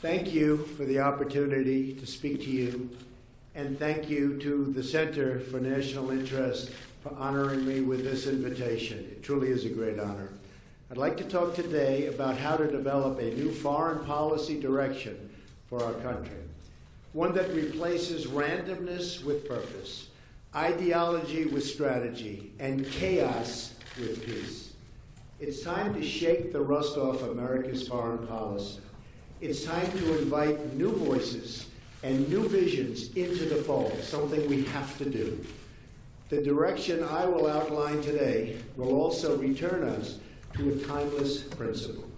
Thank you for the opportunity to speak to you, and thank you to the Center for National Interest for honoring me with this invitation. It truly is a great honor. I'd like to talk today about how to develop a new foreign policy direction for our country, one that replaces randomness with purpose, ideology with strategy, and chaos with peace. It's time to shake the rust off America's foreign policy. It's time to invite new voices and new visions into the fold, something we have to do. The direction I will outline today will also return us to a timeless principle.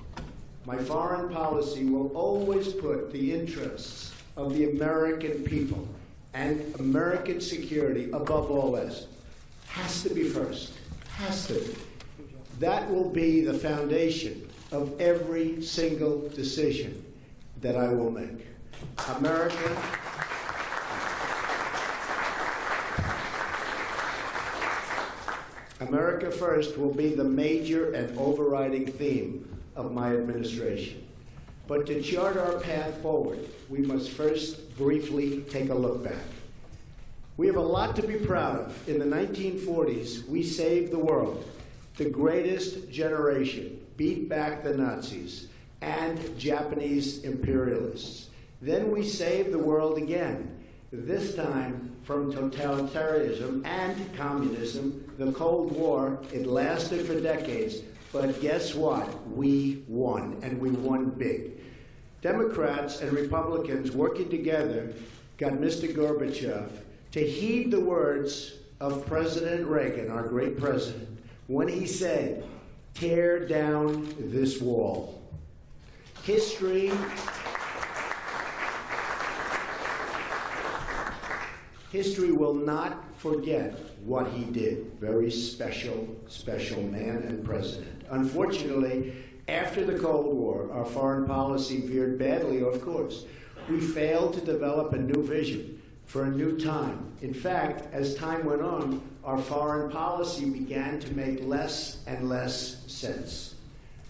My foreign policy will always put the interests of the American people and American security above all else. Has to be first. Has to be. That will be the foundation of every single decision that I will make. America First will be the major and overriding theme of my administration. But to chart our path forward, we must first briefly take a look back. We have a lot to be proud of. In the 1940s, we saved the world. The greatest generation beat back the Nazis and Japanese imperialists. Then we saved the world again, this time from totalitarianism and communism. The Cold War, it lasted for decades, but guess what? We won, and we won big. Democrats and Republicans working together got Mr. Gorbachev to heed the words of President Reagan, our great president, when he said, "Tear down this wall." History will not forget what he did. Very special, special man and president. Unfortunately, after the Cold War, our foreign policy veered badly, of course. We failed to develop a new vision for a new time. In fact, as time went on, our foreign policy began to make less and less sense.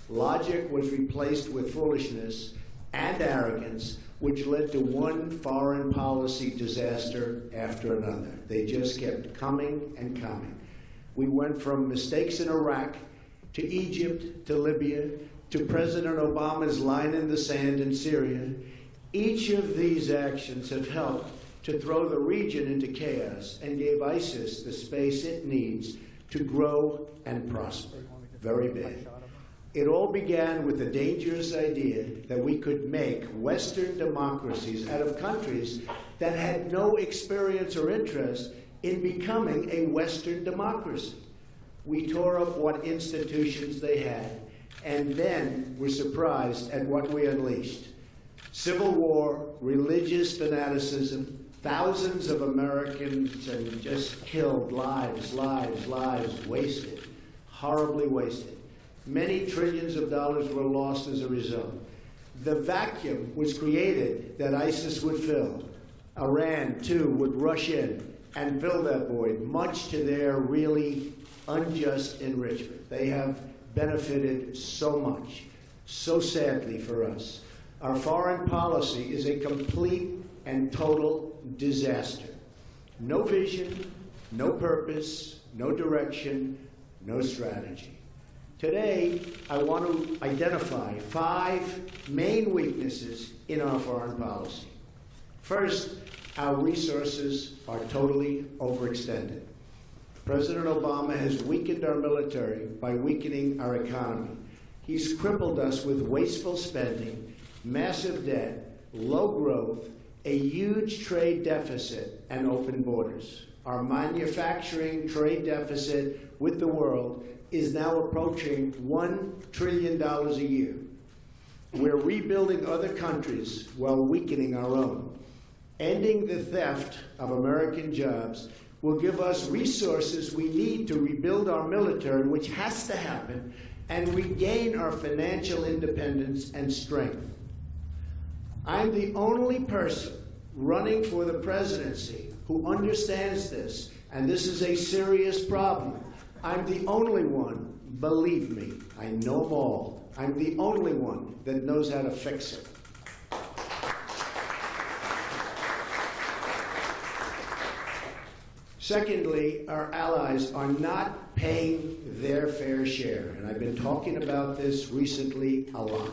Logic was replaced with foolishness and arrogance, which led to one foreign policy disaster after another. They just kept coming and coming. We went from mistakes in Iraq to Egypt to Libya to President Obama's line in the sand in Syria. Each of these actions have helped to throw the region into chaos and gave ISIS the space it needs to grow and prosper. Very bad. It all began with the dangerous idea that we could make Western democracies out of countries that had no experience or interest in becoming a Western democracy. We tore up what institutions they had, and then were surprised at what we unleashed. Civil war, religious fanaticism, thousands of Americans and just killed, lives wasted, horribly wasted. Many trillions of dollars were lost as a result. The vacuum was created that ISIS would fill. Iran, too, would rush in and fill that void, much to their really unjust enrichment. They have benefited so much, so sadly for us. Our foreign policy is a complete and total disaster. No vision, no purpose, no direction, no strategy. Today, I want to identify 5 main weaknesses in our foreign policy. First, our resources are totally overextended. President Obama has weakened our military by weakening our economy. He's crippled us with wasteful spending, massive debt, low growth, a huge trade deficit, and open borders. Our manufacturing trade deficit with the world is now approaching $1 trillion a year. We're rebuilding other countries while weakening our own. Ending the theft of American jobs will give us resources we need to rebuild our military, which has to happen, and regain our financial independence and strength. I'm the only person running for the presidency who understands this, and this is a serious problem. I'm the only one, believe me, I know them all. I'm the only one that knows how to fix it. Secondly, our allies are not paying their fair share, and I've been talking about this recently a lot.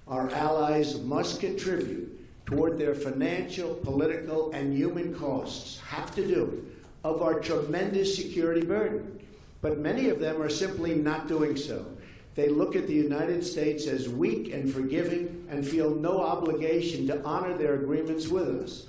Our allies must contribute toward their financial, political, and human costs, have to do it, of our tremendous security burden. But many of them are simply not doing so. They look at the United States as weak and forgiving and feel no obligation to honor their agreements with us.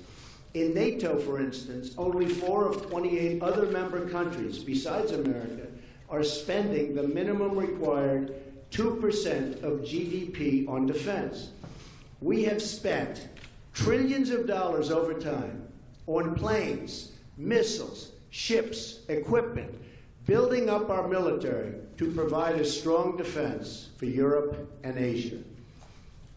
In NATO, for instance, only 4 of 28 other member countries, besides America, are spending the minimum required 2% of GDP on defense. We have spent trillions of dollars over time on planes, missiles, ships, equipment, building up our military to provide a strong defense for Europe and Asia.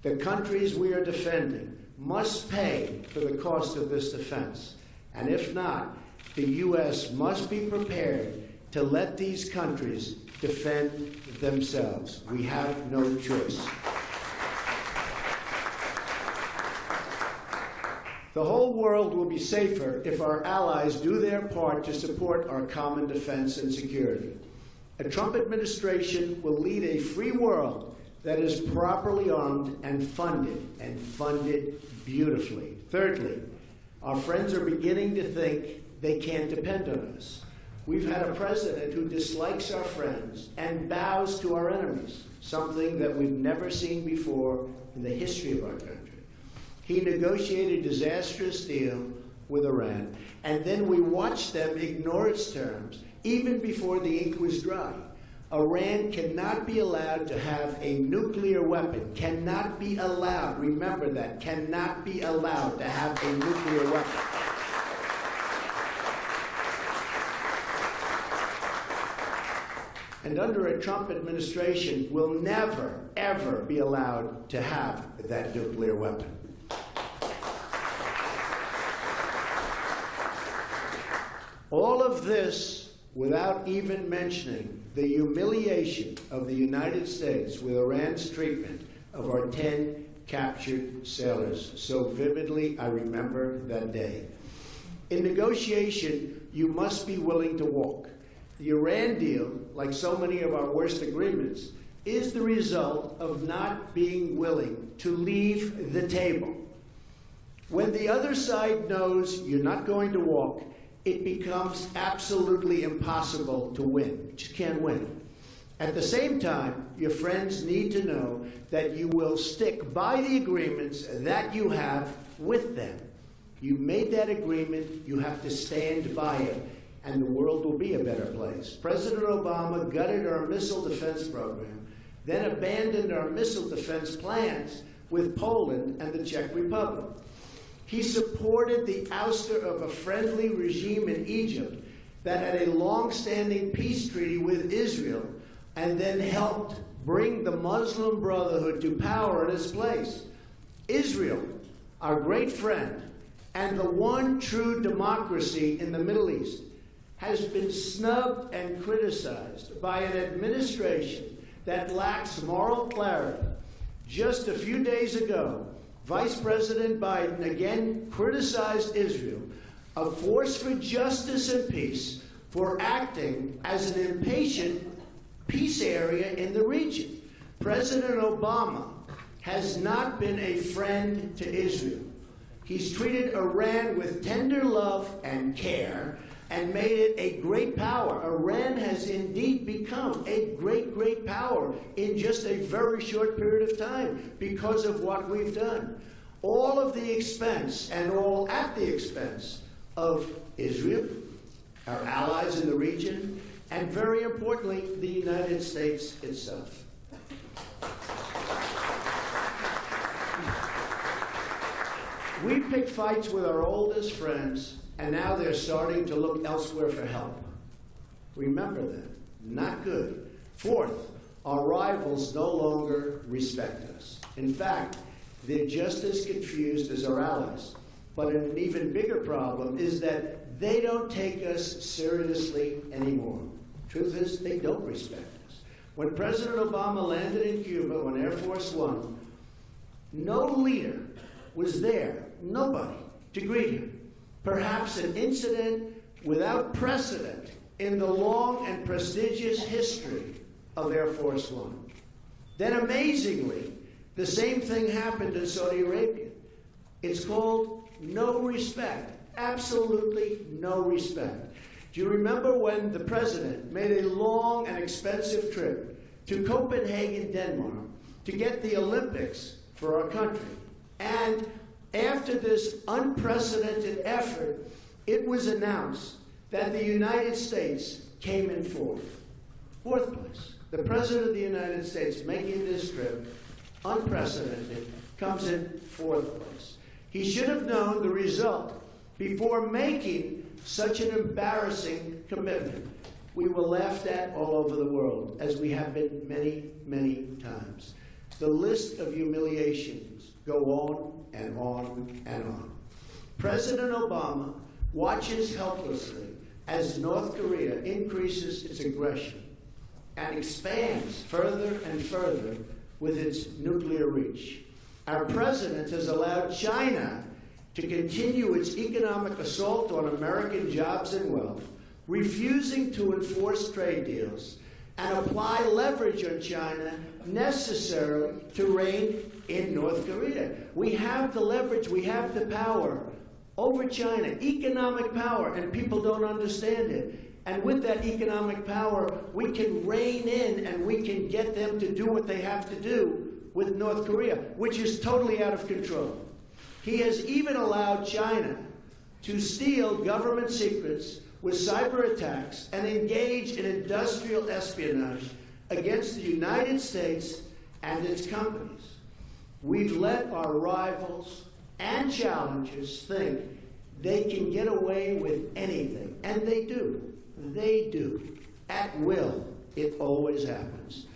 The countries we are defending must pay for the cost of this defense. And if not, the U.S. must be prepared to let these countries defend themselves. We have no choice. The whole world will be safer if our allies do their part to support our common defense and security. A Trump administration will lead a free world that is properly armed and funded beautifully. Thirdly, our friends are beginning to think they can't depend on us. We've had a president who dislikes our friends and bows to our enemies, something that we've never seen before in the history of our country. He negotiated a disastrous deal with Iran, and then we watched them ignore its terms even before the ink was dry. Iran cannot be allowed to have a nuclear weapon, cannot be allowed, remember that, cannot be allowed to have a nuclear weapon. And under a Trump administration, will never, ever be allowed to have that nuclear weapon. All of this without even mentioning the humiliation of the United States with Iran's treatment of our 10 captured sailors. So vividly, I remember that day. In negotiation, you must be willing to walk. The Iran deal, like so many of our worst agreements, is the result of not being willing to leave the table. When the other side knows you're not going to walk, it becomes absolutely impossible to win. You just can't win. At the same time, your friends need to know that you will stick by the agreements that you have with them. You made that agreement, you have to stand by it, and the world will be a better place. President Obama gutted our missile defense program, then abandoned our missile defense plans with Poland and the Czech Republic. He supported the ouster of a friendly regime in Egypt that had a long-standing peace treaty with Israel and then helped bring the Muslim Brotherhood to power in its place. Israel, our great friend, and the one true democracy in the Middle East, has been snubbed and criticized by an administration that lacks moral clarity. Just a few days ago, Vice President Biden again criticized Israel, a force for justice and peace, for acting as an impatient peace area in the region. President Obama has not been a friend to Israel. He's treated Iran with tender love and care and made it a great power. Iran has indeed become a great, great power in just a very short period of time because of what we've done. All of the expense, and all at the expense of Israel, our allies in the region, and very importantly, the United States itself. We pick fights with our oldest friends, and now they're starting to look elsewhere for help. Remember that. Not good. Fourth, our rivals no longer respect us. In fact, they're just as confused as our allies. But an even bigger problem is that they don't take us seriously anymore. Truth is, they don't respect us. When President Obama landed in Cuba on Air Force One, no leader was there, nobody, to greet him. Perhaps an incident without precedent in the long and prestigious history of Air Force One. Then amazingly, the same thing happened in Saudi Arabia. It's called no respect, absolutely no respect. Do you remember when the president made a long and expensive trip to Copenhagen, Denmark, to get the Olympics for our country? And after this unprecedented effort, it was announced that the United States came in fourth place. The President of the United States making this trip, unprecedented, comes in fourth place. He should have known the result before making such an embarrassing commitment. We were laughed at all over the world, as we have been many, many times. The list of humiliations go on and on and on. President Obama watches helplessly as North Korea increases its aggression and expands further and further with its nuclear reach. Our president has allowed China to continue its economic assault on American jobs and wealth, refusing to enforce trade deals and apply leverage on China necessary to rein in North Korea. We have the leverage, we have the power over China, economic power, and people don't understand it. And with that economic power, we can rein in and we can get them to do what they have to do with North Korea, which is totally out of control. He has even allowed China to steal government secrets with cyber attacks and engage in industrial espionage against the United States and its companies. We've let our rivals and challengers think they can get away with anything, and they do. They do. At will, it always happens.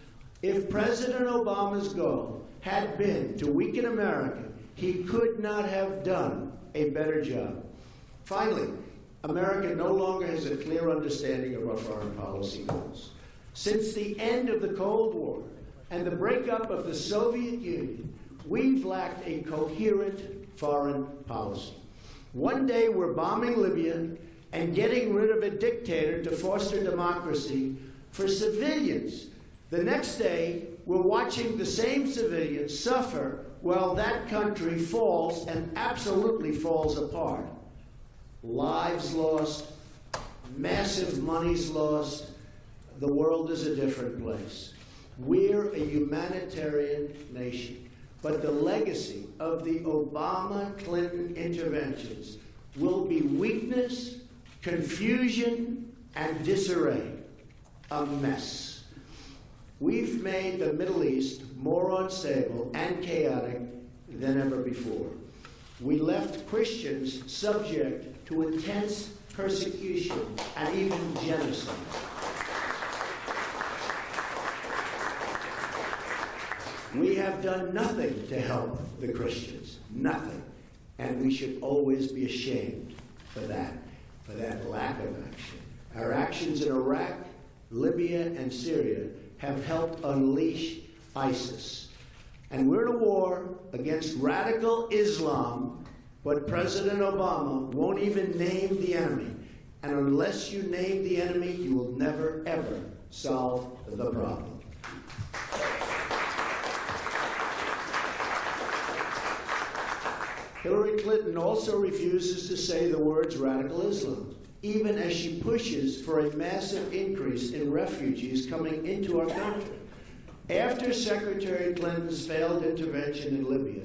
If President Obama's goal had been to weaken America, he could not have done a better job. Finally, America no longer has a clear understanding of our foreign policy goals. Since the end of the Cold War and the breakup of the Soviet Union, we've lacked a coherent foreign policy. One day we're bombing Libya and getting rid of a dictator to foster democracy for civilians. The next day, we're watching the same civilians suffer while that country falls and absolutely falls apart. Lives lost, massive monies lost. The world is a different place. We're a humanitarian nation. But the legacy of the Obama-Clinton interventions will be weakness, confusion, and disarray. A mess. We've made the Middle East more unstable and chaotic than ever before. We left Christians subject to intense persecution and even genocide. We have done nothing to help the Christians, nothing. And we should always be ashamed for that lack of action. Our actions in Iraq, Libya, and Syria have helped unleash ISIS. And we're in a war against radical Islam, but President Obama won't even name the enemy. And unless you name the enemy, you will never, ever solve the problem. Hillary Clinton also refuses to say the words radical Islam, even as she pushes for a massive increase in refugees coming into our country. After Secretary Clinton's failed intervention in Libya,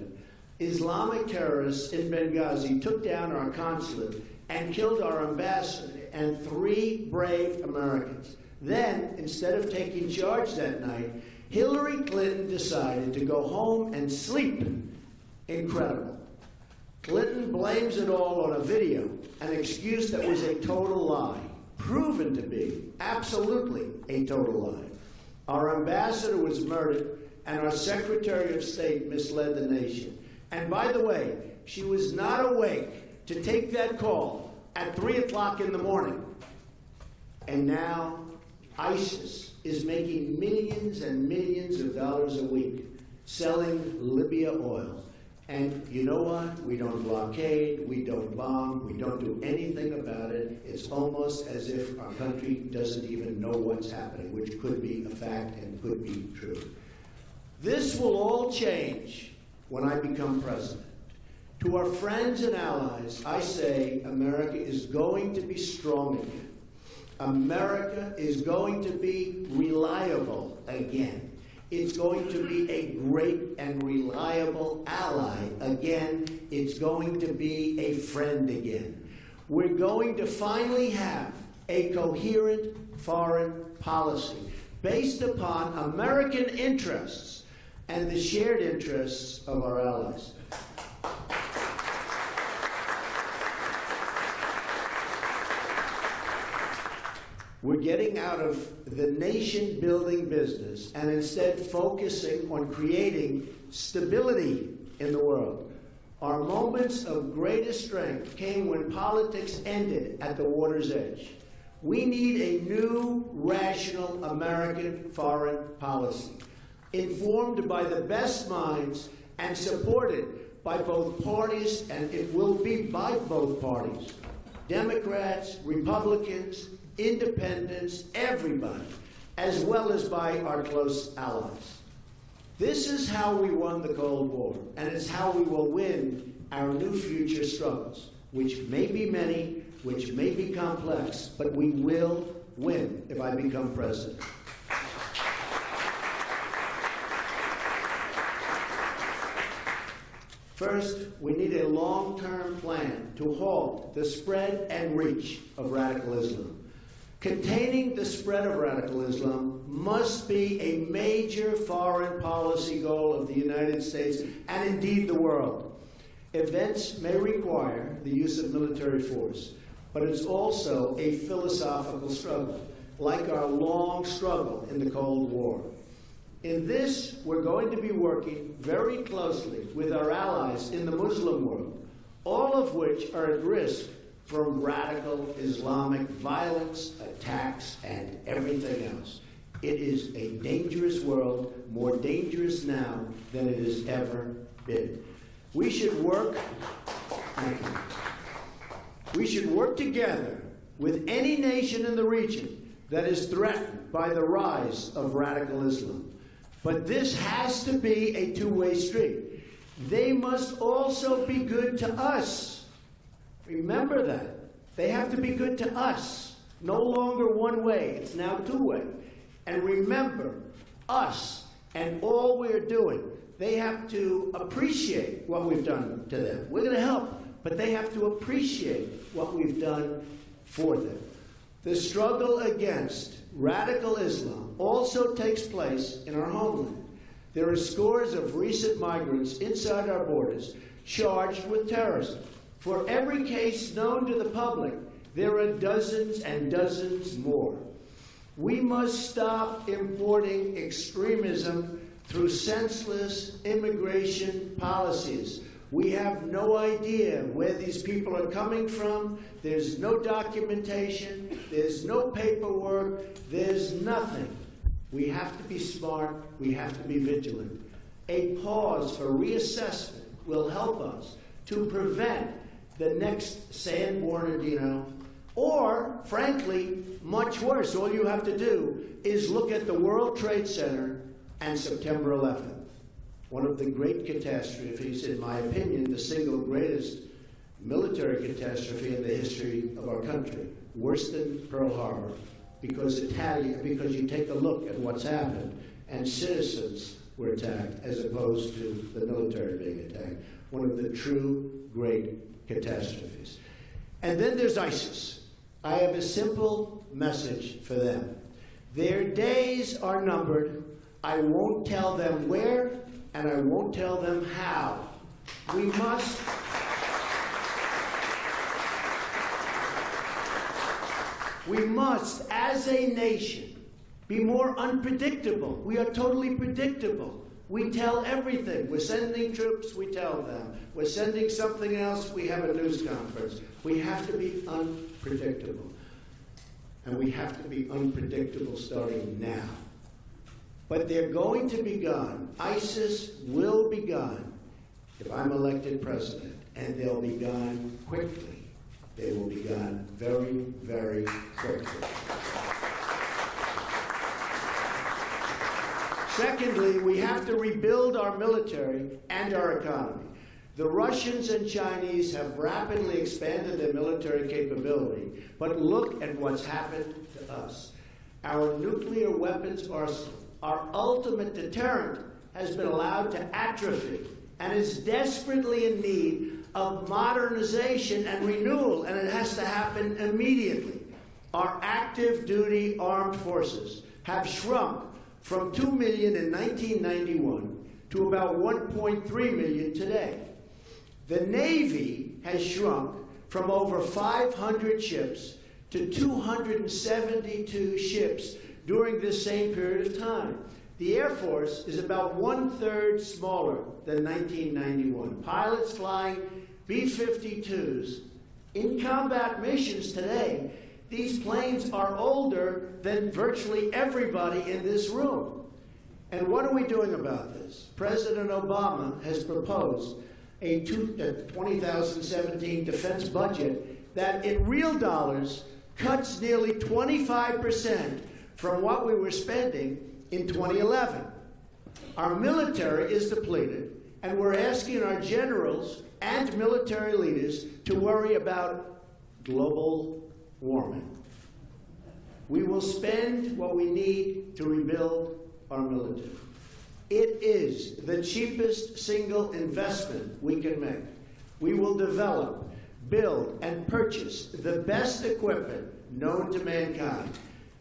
Islamic terrorists in Benghazi took down our consulate and killed our ambassador and 3 brave Americans. Then, instead of taking charge that night, Hillary Clinton decided to go home and sleep. Incredible. Clinton blames it all on a video, an excuse that was a total lie, proven to be absolutely a total lie. Our ambassador was murdered, and our Secretary of State misled the nation. And by the way, she was not awake to take that call at 3 o'clock in the morning. And now ISIS is making millions and millions of dollars a week selling Libya oil. And you know what? We don't blockade, we don't bomb, we don't do anything about it. It's almost as if our country doesn't even know what's happening, which could be a fact and could be true. This will all change when I become president. To our friends and allies, I say America is going to be strong again. America is going to be reliable again. It's going to be a great and reliable ally again. It's going to be a friend again. We're going to finally have a coherent foreign policy based upon American interests and the shared interests of our allies. We're getting out of the nation-building business and instead focusing on creating stability in the world. Our moments of greatest strength came when politics ended at the water's edge. We need a new, rational American foreign policy, informed by the best minds and supported by both parties, and it will be by both parties, Democrats, Republicans, independents, everybody, as well as by our close allies. This is how we won the Cold War, and it's how we will win our new future struggles, which may be many, which may be complex, but we will win if I become president. First, we need a long-term plan to halt the spread and reach of radical Islam. Containing the spread of radical Islam must be a major foreign policy goal of the United States and indeed the world. Events may require the use of military force, but it's also a philosophical struggle, like our long struggle in the Cold War. In this, we're going to be working very closely with our allies in the Muslim world, all of which are at risk from radical Islamic violence, attacks, and everything else. It is a dangerous world, more dangerous now than it has ever been. We should work together with any nation in the region that is threatened by the rise of radical Islam. But this has to be a two-way street. They must also be good to us. Remember that. They have to be good to us. No longer one way. It's now two-way. And remember, us and all we're doing, they have to appreciate what we've done to them. We're going to help, but they have to appreciate what we've done for them. The struggle against radical Islam also takes place in our homeland. There are scores of recent migrants inside our borders charged with terrorism. For every case known to the public, there are dozens and dozens more. We must stop importing extremism through senseless immigration policies. We have no idea where these people are coming from. There's no documentation. There's no paperwork. There's nothing. We have to be smart. We have to be vigilant. A pause for reassessment will help us to prevent the next San Bernardino, or, frankly, much worse. All you have to do is look at the World Trade Center and September 11th. One of the great catastrophes, in my opinion, the single greatest military catastrophe in the history of our country, worse than Pearl Harbor, because you take a look at what's happened, and citizens were attacked as opposed to the military being attacked. One of the true great catastrophes. And then there's ISIS. I have a simple message for them. Their days are numbered. I won't tell them where, and I won't tell them how. We must, as a nation, be more unpredictable. We are totally predictable. We tell everything. We're sending troops, we tell them. We're sending something else, we have a news conference. We have to be unpredictable. And we have to be unpredictable starting now. But they're going to be gone. ISIS will be gone. if I'm elected president, and they'll be gone quickly. They will be gone very, very quickly. Secondly, we have to rebuild our military and our economy. The Russians and Chinese have rapidly expanded their military capability, but look at what's happened to us. Our nuclear weapons arsenal, our ultimate deterrent, has been allowed to atrophy and is desperately in need of modernization and renewal, and it has to happen immediately. Our active duty armed forces have shrunk from 2 million in 1991 to about 1.3 million today. The Navy has shrunk from over 500 ships to 272 ships during this same period of time. The Air Force is about 1/3 smaller than 1991. Pilots flying B-52s in combat missions today. These planes are older than virtually everybody in this room. And what are we doing about this? President Obama has proposed a 2017 defense budget that in real dollars cuts nearly 25% from what we were spending in 2011. Our military is depleted, and we're asking our generals and military leaders to worry about global warming. We will spend what we need to rebuild our military. It is the cheapest single investment we can make. We will develop, build, and purchase the best equipment known to mankind.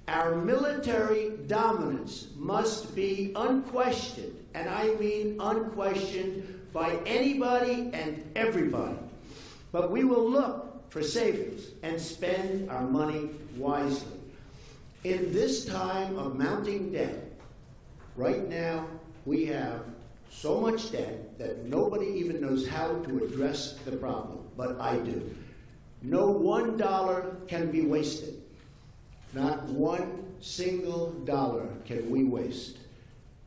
Our military dominance must be unquestioned, and I mean unquestioned, by anybody and everybody. But we will look for savings and spend our money wisely. In this time of mounting debt, right now we have so much debt that nobody even knows how to address the problem, but I do. No $1 can be wasted. Not one single dollar can we waste.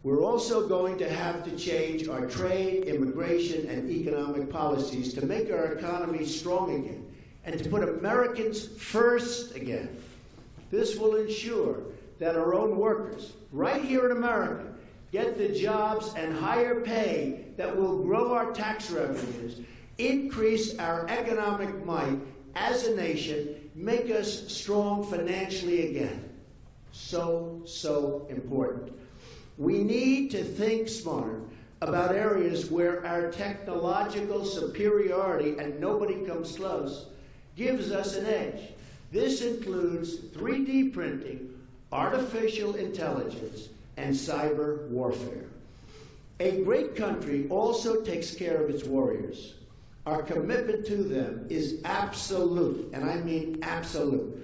We're also going to have to change our trade, immigration, and economic policies to make our economy strong again and to put Americans first again. This will ensure that our own workers, right here in America, get the jobs and higher pay that will grow our tax revenues, increase our economic might as a nation, make us strong financially again. So important. We need to think smart about areas where our technological superiority, and nobody comes close, gives us an edge. This includes 3D printing, artificial intelligence, and cyber warfare. A great country also takes care of its warriors. Our commitment to them is absolute, and I mean absolute.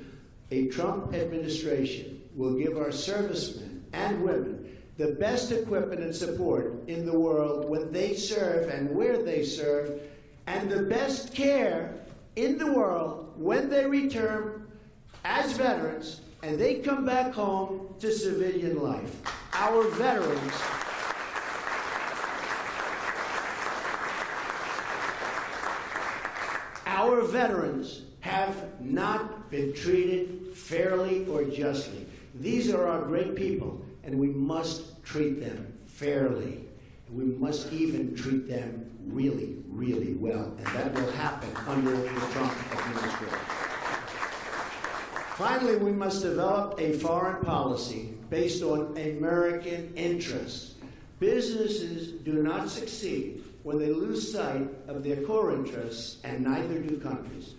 A Trump administration will give our servicemen and women the best equipment and support in the world when they serve and where they serve, and the best care in the world when they return as veterans and they come back home to civilian life. Our veterans have not been treated fairly or justly. These are our great people, and we must treat them fairly. We must even treat them really, really well, and that will happen under the Trump administration. Finally, we must develop a foreign policy based on American interests. Businesses do not succeed when they lose sight of their core interests, and neither do countries.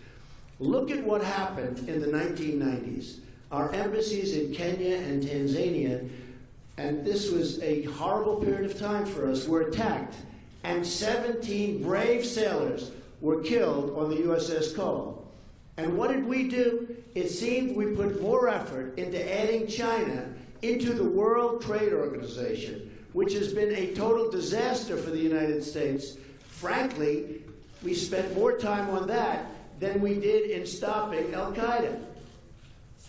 Look at what happened in the 1990s. Our embassies in Kenya and Tanzania, and this was a horrible period of time for us, were attacked, and 17 brave sailors were killed on the USS Cole. And what did we do? It seemed we put more effort into adding China into the World Trade Organization, which has been a total disaster for the United States. Frankly, we spent more time on that than we did in stopping Al-Qaeda.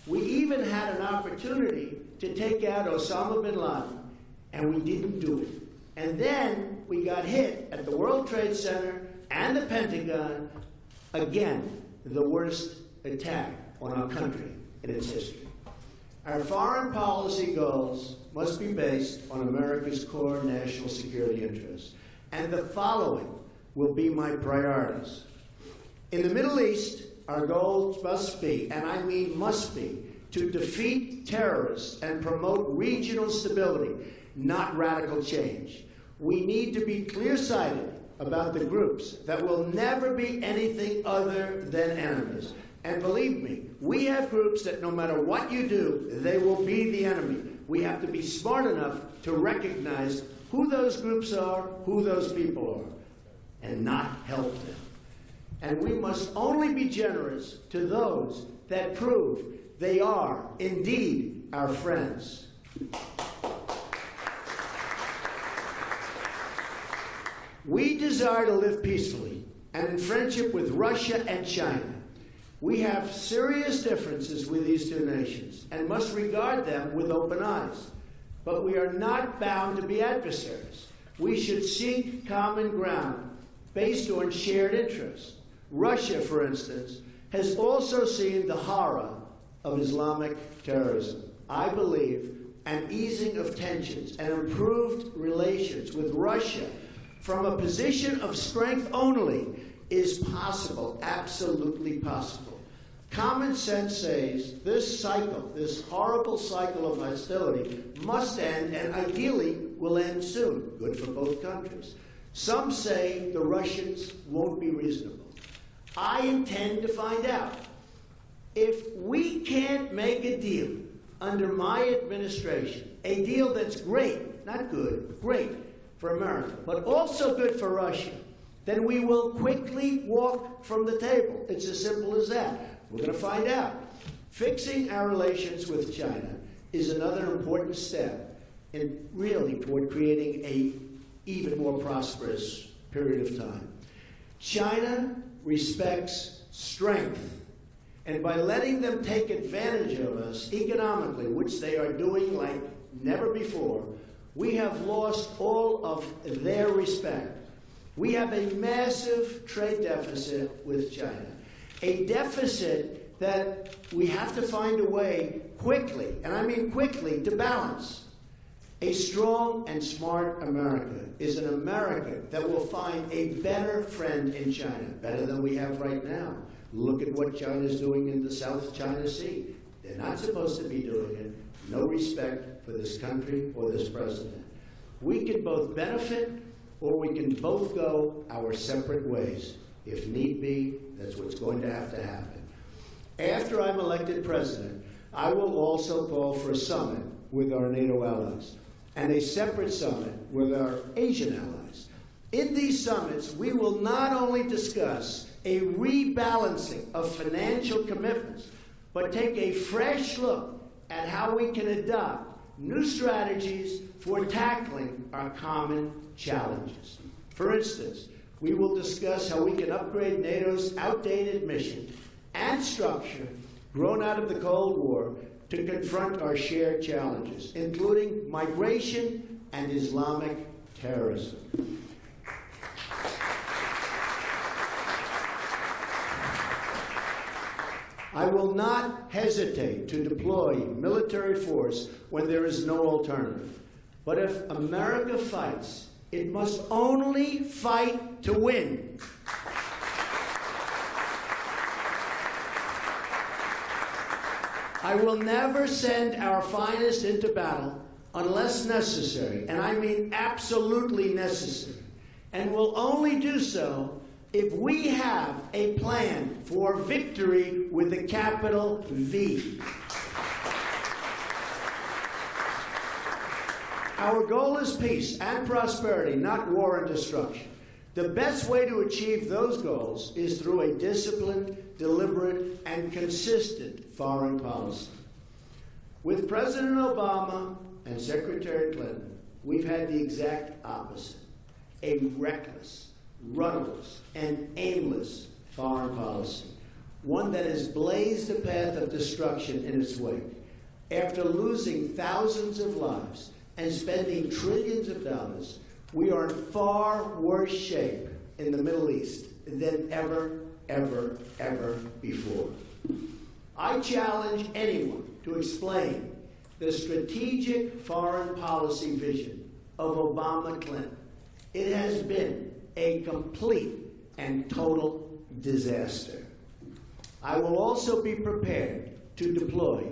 We even had an opportunity to take out Osama bin Laden, and we didn't do it. And then we got hit at the World Trade Center and the Pentagon. Again, the worst attack on our country in its history. Our foreign policy goals must be based on America's core national security interests. And the following will be my priorities. In the Middle East, our goals must be, and I mean must be, to defeat terrorists and promote regional stability, not radical change. We need to be clear-sighted about the groups that will never be anything other than enemies. And believe me, we have groups that no matter what you do, they will be the enemy. We have to be smart enough to recognize who those groups are, who those people are, and not help them. And we must only be generous to those that prove they are indeed our friends. We desire to live peacefully and in friendship with Russia and China. We have serious differences with these two nations and must regard them with open eyes. But we are not bound to be adversaries. We should seek common ground based on shared interests. Russia, for instance, has also seen the horror of Islamic terrorism. I believe an easing of tensions and improved relations with Russia from a position of strength only is possible, absolutely possible. Common sense says this cycle, this horrible cycle of hostility must end and ideally will end soon. Good for both countries. Some say the Russians won't be reasonable. I intend to find out. If we can't make a deal under my administration, a deal that's great, not good, great for America, but also good for Russia, then we will quickly walk from the table. It's as simple as that. We're going to find out. Fixing our relations with China is another important step in really toward creating an even more prosperous period of time. China respects strength, and by letting them take advantage of us economically, which they are doing like never before, we have lost all of their respect. We have a massive trade deficit with China, a deficit that we have to find a way quickly, and I mean quickly, to balance. A strong and smart America is an America that will find a better friend in China, better than we have right now. Look at what China is doing in the South China Sea. They're not supposed to be doing it. No respect for this country or this president. We can both benefit or we can both go our separate ways. If need be, that's what's going to happen. After I'm elected president, I will also call for a summit with our NATO allies and a separate summit with our Asian allies. In these summits, we will not only discuss a rebalancing of financial commitments, but take a fresh look at how we can adopt new strategies for tackling our common challenges. For instance, we will discuss how we can upgrade NATO's outdated mission and structure grown out of the Cold War to confront our shared challenges, including migration and Islamic terrorism. I will not hesitate to deploy military force when there is no alternative. But if America fights, it must only fight to win. I will never send our finest into battle unless necessary, and I mean absolutely necessary, and will only do so if we have a plan for victory with a capital V. Our goal is peace and prosperity, not war and destruction. The best way to achieve those goals is through a disciplined, deliberate, and consistent foreign policy. With President Obama and Secretary Clinton, we've had the exact opposite: a reckless, rudderless, and aimless foreign policy, one that has blazed a path of destruction in its wake. After losing thousands of lives and spending trillions of dollars, we are in far worse shape in the Middle East than ever before. I challenge anyone to explain the strategic foreign policy vision of Obama-Clinton. It has been a complete and total disaster. I will also be prepared to deploy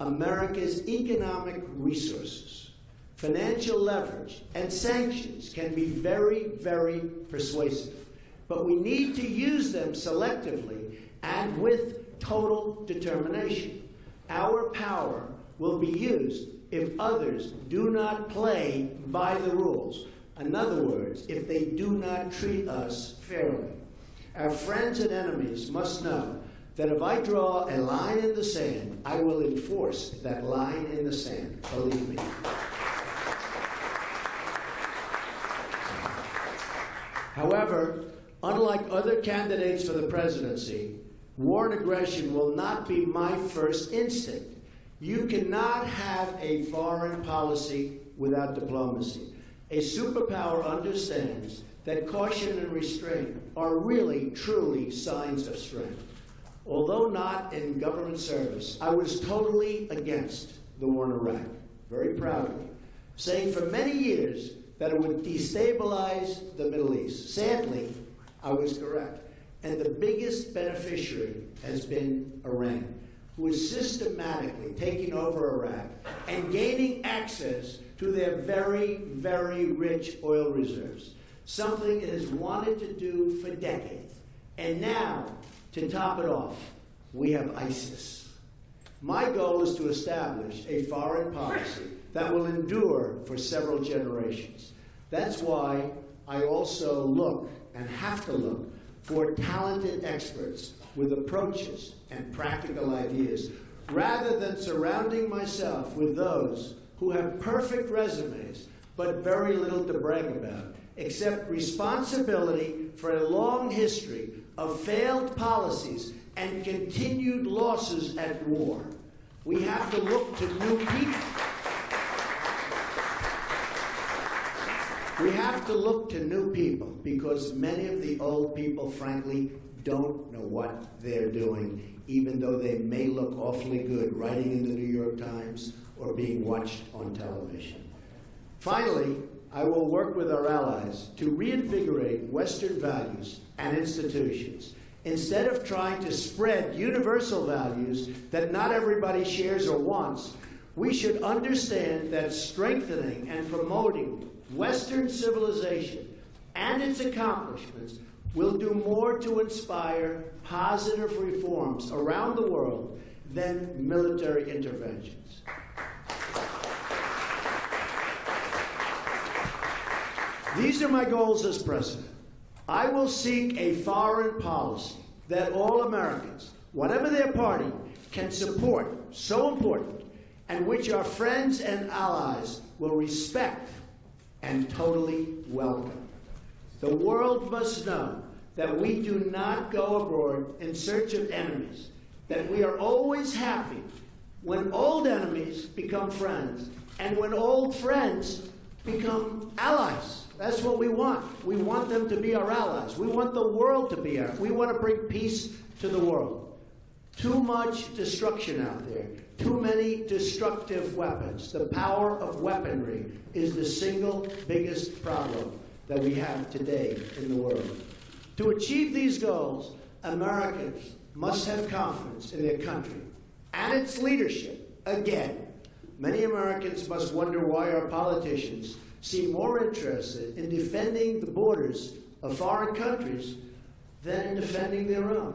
America's economic resources. Financial leverage and sanctions can be very persuasive, but we need to use them selectively and with total determination. Our power will be used if others do not play by the rules. In other words, if they do not treat us fairly. Our friends and enemies must know that if I draw a line in the sand, I will enforce that line in the sand. Believe me. However, unlike other candidates for the presidency, war and aggression will not be my first instinct. You cannot have a foreign policy without diplomacy. A superpower understands that caution and restraint are really, truly signs of strength. Although not in government service, I was totally against the war in Iraq, very proudly, saying for many years that it would destabilize the Middle East. Sadly, I was correct. And the biggest beneficiary has been Iran, who is systematically taking over Iraq and gaining access to their very rich oil reserves, something it has wanted to do for decades. And now, to top it off, we have ISIS. My goal is to establish a foreign policy that will endure for several generations. That's why I also look, and have to look, for talented experts with approaches and practical ideas, rather than surrounding myself with those who have perfect resumes but very little to brag about, except responsibility for a long history of failed policies and continued losses at war. We have to look to new people. We have to look to new people because many of the old people, frankly, don't know what they're doing, even though they may look awfully good writing in the New York Times or being watched on television. Finally, I will work with our allies to reinvigorate Western values and institutions. Instead of trying to spread universal values that not everybody shares or wants, we should understand that strengthening and promoting Western civilization and its accomplishments will do more to inspire positive reforms around the world than military interventions. These are my goals as president. I will seek a foreign policy that all Americans, whatever their party, can support, so important, and which our friends and allies will respect and totally welcome. The world must know that we do not go abroad in search of enemies, that we are always happy when old enemies become friends and when old friends become allies. That's what we want. We want them to be our allies. We want the world to be we want to bring peace to the world. Too much destruction out there. Too many destructive weapons. The power of weaponry is the single biggest problem that we have today in the world. To achieve these goals, Americans must have confidence in their country and its leadership. Again, many Americans must wonder why our politicians seem more interested in defending the borders of foreign countries than in defending their own.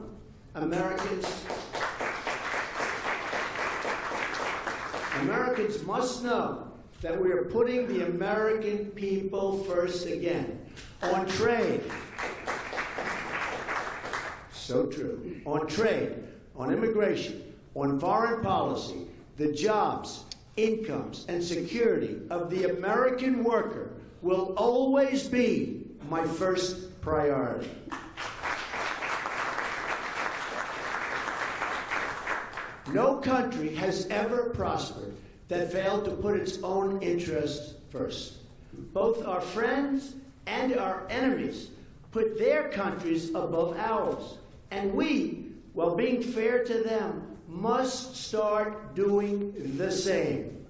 Americans must know that we are putting the American people first again. On trade, so true, on trade, on immigration, on foreign policy, the jobs, incomes, and security of the American worker will always be my first priority. No country has ever prospered that failed to put its own interests first. both our friends and our enemies put their countries above ours. And we, while being fair to them, must start doing the same.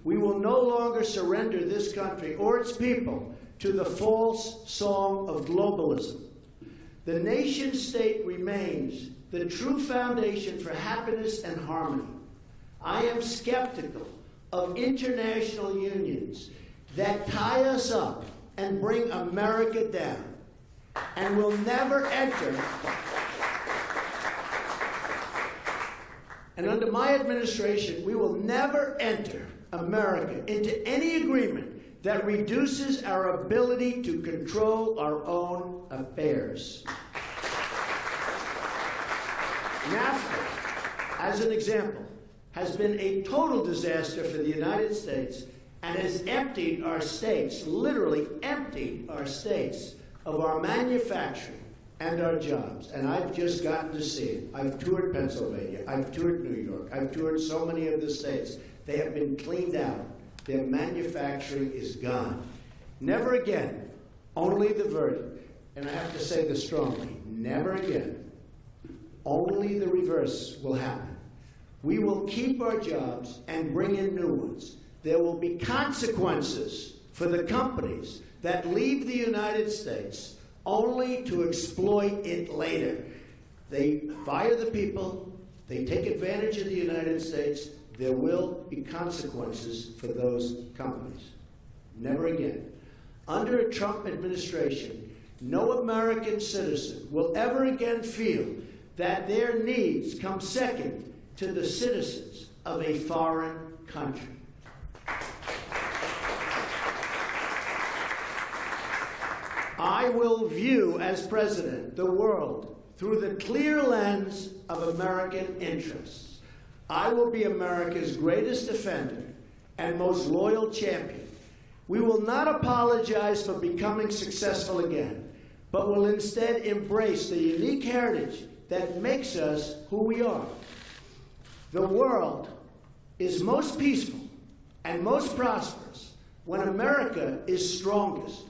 We will no longer surrender this country or its people to the false song of globalism. The nation-state remains the true foundation for happiness and harmony. I am skeptical of international unions that tie us up and bring America down, and will never enter. And under my administration, we will never enter America into any agreement that reduces our ability to control our own affairs. NAFTA, as an example, has been a total disaster for the United States and has emptied our states, literally emptied our states, of our manufacturing and our jobs. And I've just gotten to see it. I've toured Pennsylvania. I've toured New York. I've toured so many of the states. They have been cleaned out. Their manufacturing is gone. Never again. Only the verdict. And I have to say this strongly. Never again. Only the reverse will happen. We will keep our jobs and bring in new ones. There will be consequences for the companies that leave the United States only to exploit it later. They fire the people, they take advantage of the United States. There will be consequences for those companies. Never again. Under a Trump administration, no American citizen will ever again feel that their needs come second to the citizens of a foreign country. I will view, as president, the world through the clear lens of American interests. I will be America's greatest defender and most loyal champion. We will not apologize for becoming successful again, but will instead embrace the unique heritage that makes us who we are. The world is most peaceful and most prosperous when America is strongest.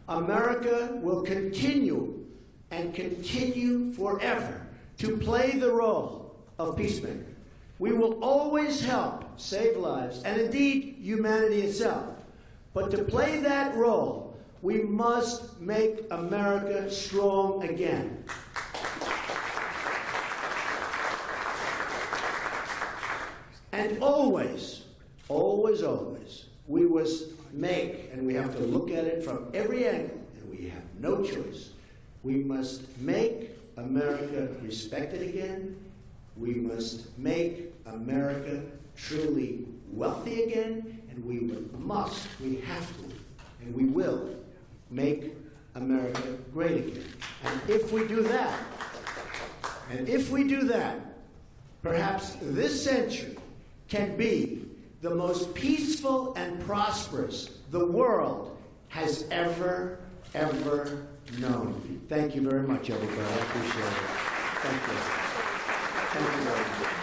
America will continue and continue forever to play the role of peacemaker. We will always help save lives, and indeed humanity itself. But to play that role, we must make America strong again. And always, always, always, we must make, and we have to look at it from every angle, and we have no choice. We must make America respected again. We must make America truly wealthy again, and we have to, and we will make America great again. And if we do that, perhaps this century can be the most peaceful and prosperous the world has ever known. Thank you very much, everybody. I appreciate it. Thank you. Thank you very much.